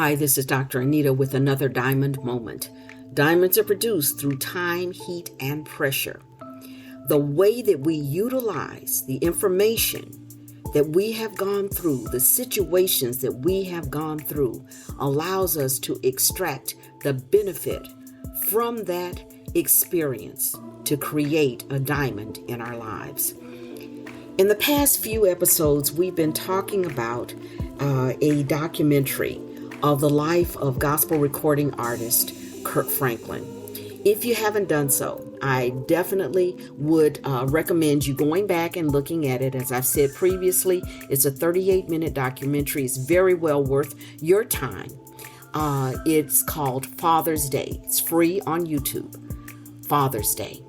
Hi, this is Dr. Anita with another Diamond Moment. Diamonds are produced through time, heat, and pressure. The way that we utilize the information that we have gone through, the situations that we have gone through, allows us to extract the benefit from that experience to create a diamond in our lives. In the past few episodes, we've been talking about a documentary of the life of gospel recording artist Kirk Franklin. If you haven't done so, I definitely would recommend you going back and looking at it. As I've said previously, it's a 38-minute documentary. It's very well worth your time. It's called Father's Day. It's free on YouTube. Father's Day.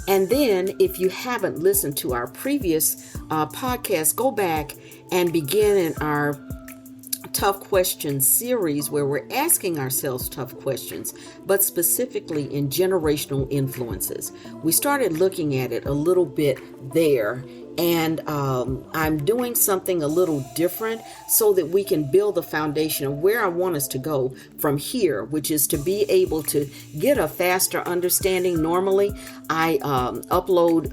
And then if you haven't listened to our previous podcast, go back and begin in our Tough Questions series where we're asking ourselves tough questions, but specifically in generational influences. We started looking at it a little bit there, and I'm doing something a little different so that we can build the foundation of where I want us to go from here, which is to be able to get a faster understanding. Normally, I upload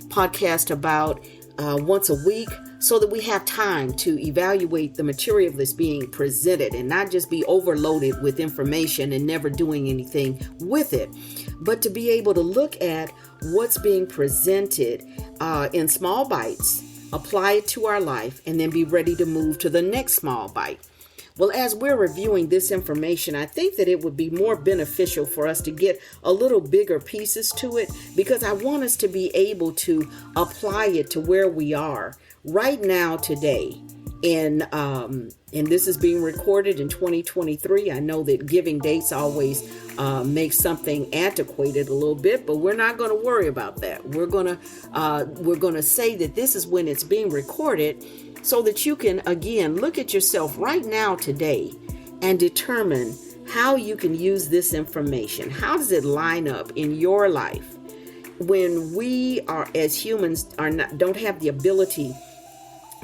podcast about once a week, so that we have time to evaluate the material that's being presented and not just be overloaded with information and never doing anything with it, but to be able to look at what's being presented in small bites, apply it to our life, and then be ready to move to the next small bite. Well, as we're reviewing this information, I think that it would be more beneficial for us to get a little bigger pieces to it, because I want us to be able to apply it to where we are right now today. And this is being recorded in 2023. I know that giving dates always makes something antiquated a little bit, but we're not going to worry about that. We're going to say that this is when it's being recorded, so that you can, again, look at yourself right now today and determine how you can use this information. How does it line up in your life? When we are, as humans, don't have the ability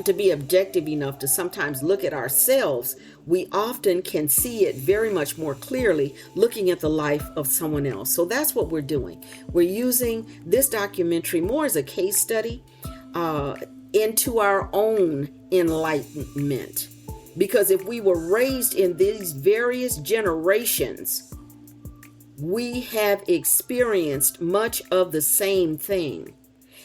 to be objective enough to sometimes look at ourselves, we often can see it very much more clearly looking at the life of someone else. So that's what we're doing. We're using this documentary more as a case study into our own enlightenment. Because if we were raised in these various generations, we have experienced much of the same thing.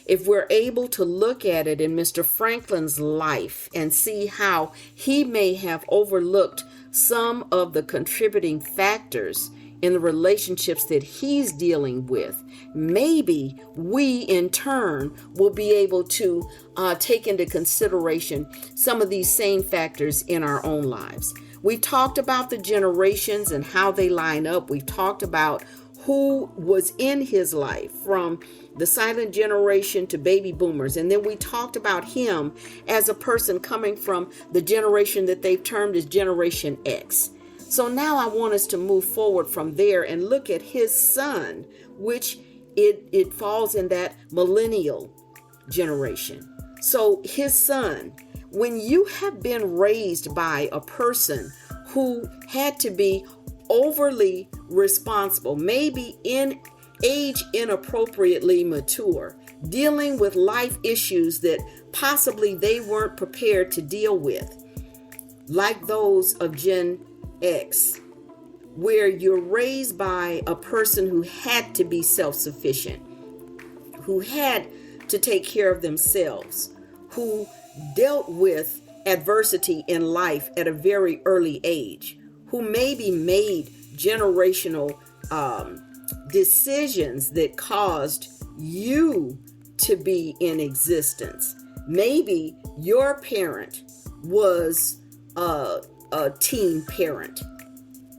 If we're able to look at it in Mr. Franklin's life and see how he may have overlooked some of the contributing factors in the relationships that he's dealing with, maybe we in turn will be able to take into consideration some of these same factors in our own lives. We've talked about the generations and how they line up. We've talked about who was in his life from the silent generation to baby boomers. And then we talked about him as a person coming from the generation that they've termed as Generation X. So now I want us to move forward from there and look at his son, which it falls in that millennial generation. So his son, when you have been raised by a person who had to be overly responsible, maybe in age inappropriately mature, dealing with life issues that possibly they weren't prepared to deal with, like those of Gen X, where you're raised by a person who had to be self-sufficient, who had to take care of themselves, who dealt with adversity in life at a very early age, who maybe made generational decisions that caused you to be in existence. Maybe your parent was a teen parent,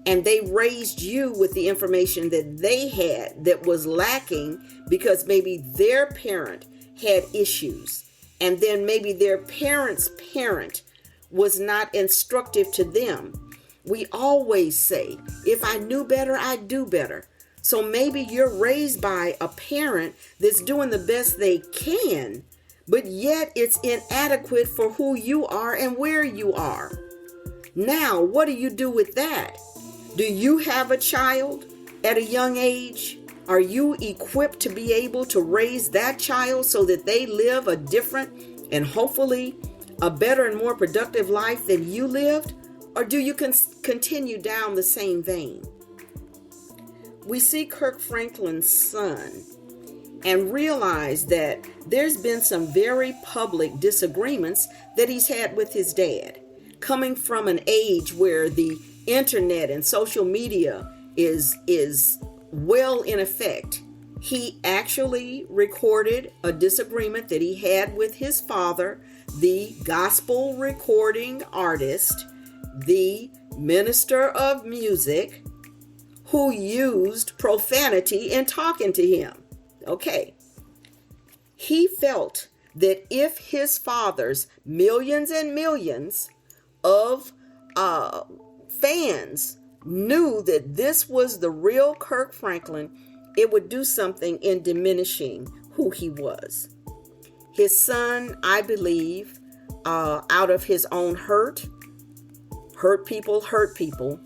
and they raised you with the information that they had that was lacking because maybe their parent had issues, and then maybe their parent's parent was not instructive to them. We always say, if I knew better, I'd do better. So maybe you're raised by a parent that's doing the best they can, but yet it's inadequate for who you are and where you are. Now, what do you do with that? Do you have a child at a young age? Are you equipped to be able to raise that child so that they live a different and hopefully a better and more productive life than you lived? Or do you continue down the same vein? We see Kirk Franklin's son and realize that there's been some very public disagreements that he's had with his dad. Coming from an age where the internet and social media is well in effect, he actually recorded a disagreement that he had with his father, the gospel recording artist, the minister of music, who used profanity in talking to him. Okay. He felt that if his father's millions and millions of fans knew that this was the real Kirk Franklin, it would do something in diminishing who he was. His son, I believe, out of his own hurt people,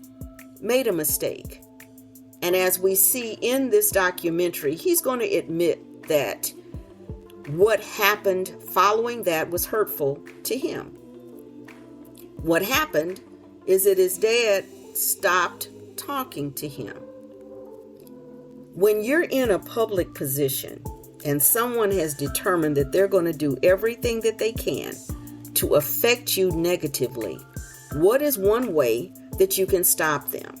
made a mistake. And as we see in this documentary, he's going to admit that what happened following that was hurtful to him. What happened is that his dad stopped talking to him. When you're in a public position and someone has determined that they're going to do everything that they can to affect you negatively, what is one way that you can stop them?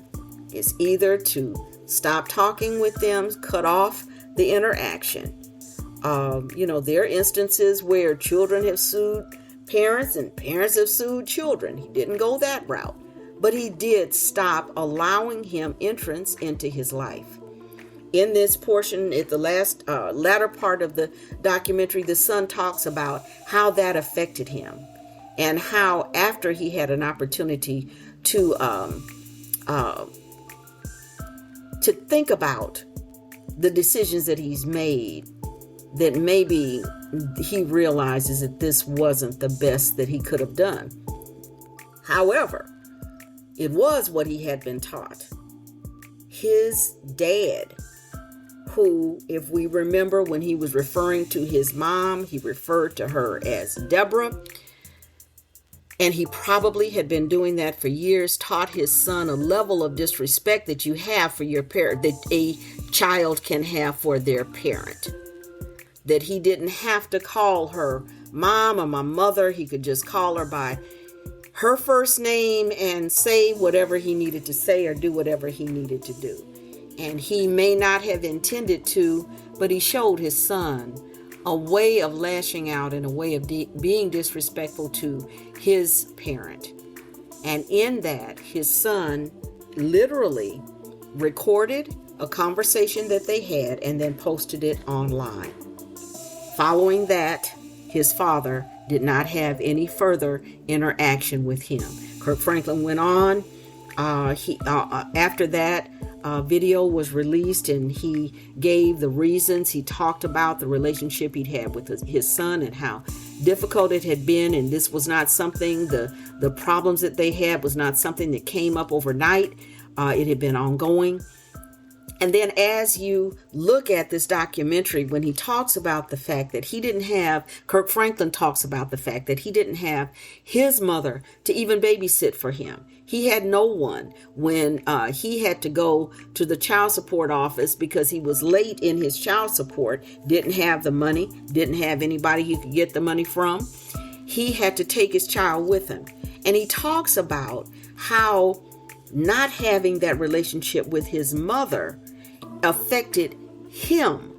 It's either to stop talking with them, cut off the interaction. There are instances where children have sued parents and parents have sued children. He didn't go that route, but he did stop allowing him entrance into his life. In this portion, at the latter part of the documentary, the son talks about how that affected him and how after he had an opportunity to think about the decisions that he's made, that maybe he realizes that this wasn't the best that he could have done. However, it was what he had been taught. His dad, who, if we remember when he was referring to his mom, he referred to her as Deborah, and he probably had been doing that for years, taught his son a level of disrespect that you have for your parent, that a child can have for their parent. That he didn't have to call her mom or my mother. He could just call her by her first name and say whatever he needed to say or do whatever he needed to do. And he may not have intended to, but he showed his son a way of lashing out and a way of being disrespectful to his parent. And in that, his son literally recorded a conversation that they had and then posted it online. Following that, his father did not have any further interaction with him. Kirk Franklin went on. After that, video was released and he gave the reasons. He talked about the relationship he'd had with his son and how difficult it had been. And this was not something, the problems that they had was not something that came up overnight. It had been ongoing. And then as you look at this documentary, when he talks about the fact that Kirk Franklin talks about the fact that he didn't have his mother to even babysit for him. He had no one when he had to go to the child support office because he was late in his child support, didn't have the money, didn't have anybody he could get the money from. He had to take his child with him. And he talks about how not having that relationship with his mother affected him.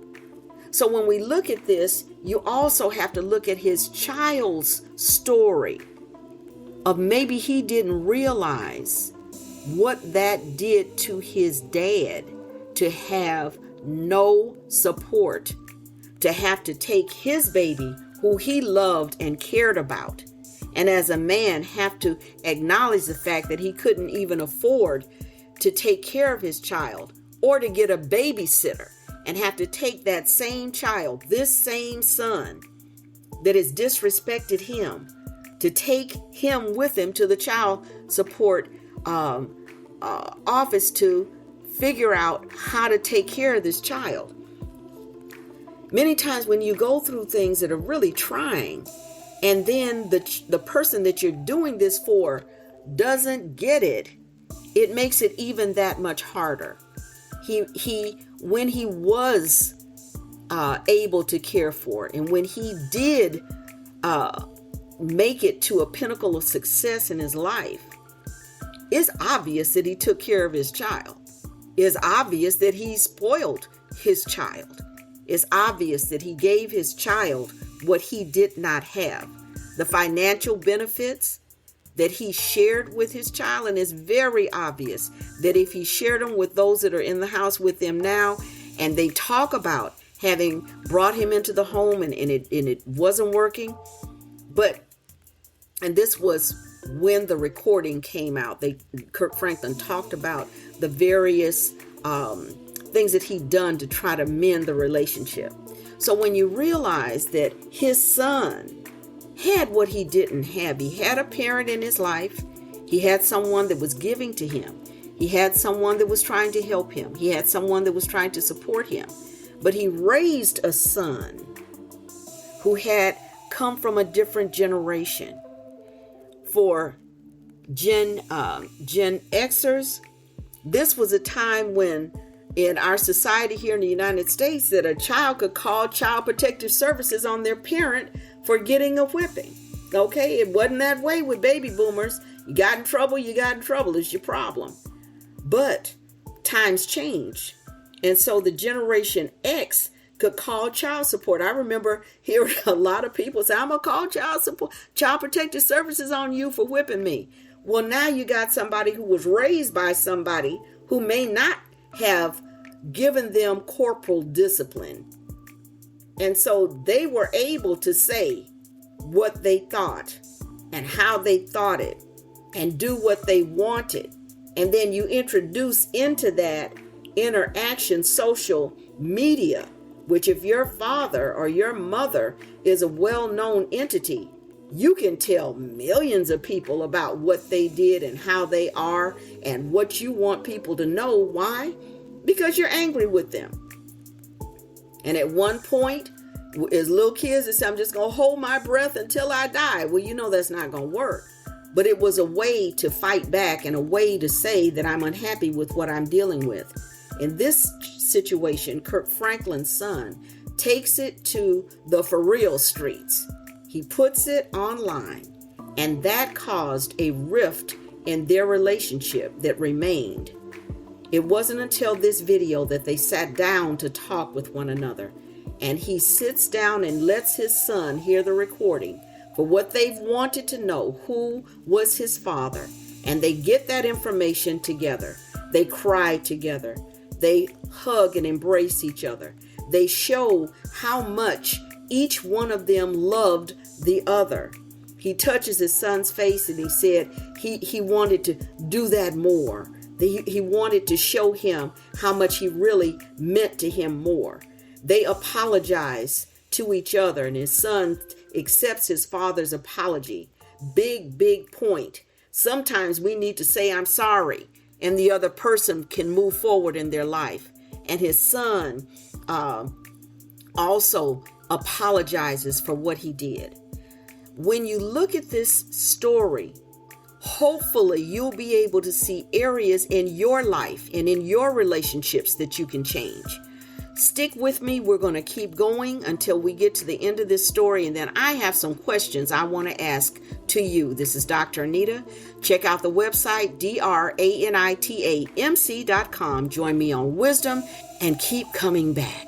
So when we look at this, you also have to look at his child's story of maybe he didn't realize what that did to his dad, to have no support, to have to take his baby who he loved and cared about, and as a man have to acknowledge the fact that he couldn't even afford to take care of his child or to get a babysitter, and have to take that same child, this same son that has disrespected him, to take him with him to the child support office to figure out how to take care of this child. Many times when you go through things that are really trying, and then the person that you're doing this for doesn't get it, it makes it even that much harder. When he was able to care for it, and when he did make it to a pinnacle of success in his life, it's obvious that he took care of his child. It's obvious that he spoiled his child. It's obvious that he gave his child what he did not have. The financial benefits that he shared with his child, and it's very obvious that if he shared them with those that are in the house with them now, and they talk about having brought him into the home and it wasn't working, and this was when the recording came out. Kirk Franklin talked about the various things that he'd done to try to mend the relationship. So when you realize that his son had what he didn't have, he had a parent in his life, he had someone that was giving to him, he had someone that was trying to help him, he had someone that was trying to support him, but he raised a son who had come from a different generation. For Gen Xers, this was a time when in our society here in the United States that a child could call Child Protective Services on their parent for getting a whipping. Okay, it wasn't that way with baby boomers. You got in trouble, it's your problem. But times change. And so the Generation X could call child support. I remember hearing a lot of people say, I'm going to call Child Protective Services on you for whipping me. Well, now you got somebody who was raised by somebody who may not have given them corporal discipline. And so they were able to say what they thought and how they thought it and do what they wanted. And then you introduce into that interaction social media, which if your father or your mother is a well-known entity, you can tell millions of people about what they did and how they are and what you want people to know. Why? Because you're angry with them. And at one point, as little kids, they say, I'm just going to hold my breath until I die. Well, you know that's not going to work. But it was a way to fight back and a way to say that I'm unhappy with what I'm dealing with. In this situation, Kirk Franklin's son takes it to the for real streets. He puts it online, and that caused a rift in their relationship that remained. It wasn't until this video that they sat down to talk with one another, and he sits down and lets his son hear the recording for what they've wanted to know, who was his father, and they get that information together. They cry together. They hug and embrace each other. They show how much each one of them loved the other. He touches his son's face and he said he wanted to do that more. He wanted to show him how much he really meant to him more. They apologize to each other, and his son accepts his father's apology. Big point. Sometimes we need to say, I'm sorry, and the other person can move forward in their life. And his son also apologizes for what he did. When you look at this story, hopefully you'll be able to see areas in your life and in your relationships that you can change. Stick with me. We're going to keep going until we get to the end of this story. And then I have some questions I want to ask to you. This is Dr. Anita. Check out the website, DrAnitaMc.com. Join me on Wisdom and keep coming back.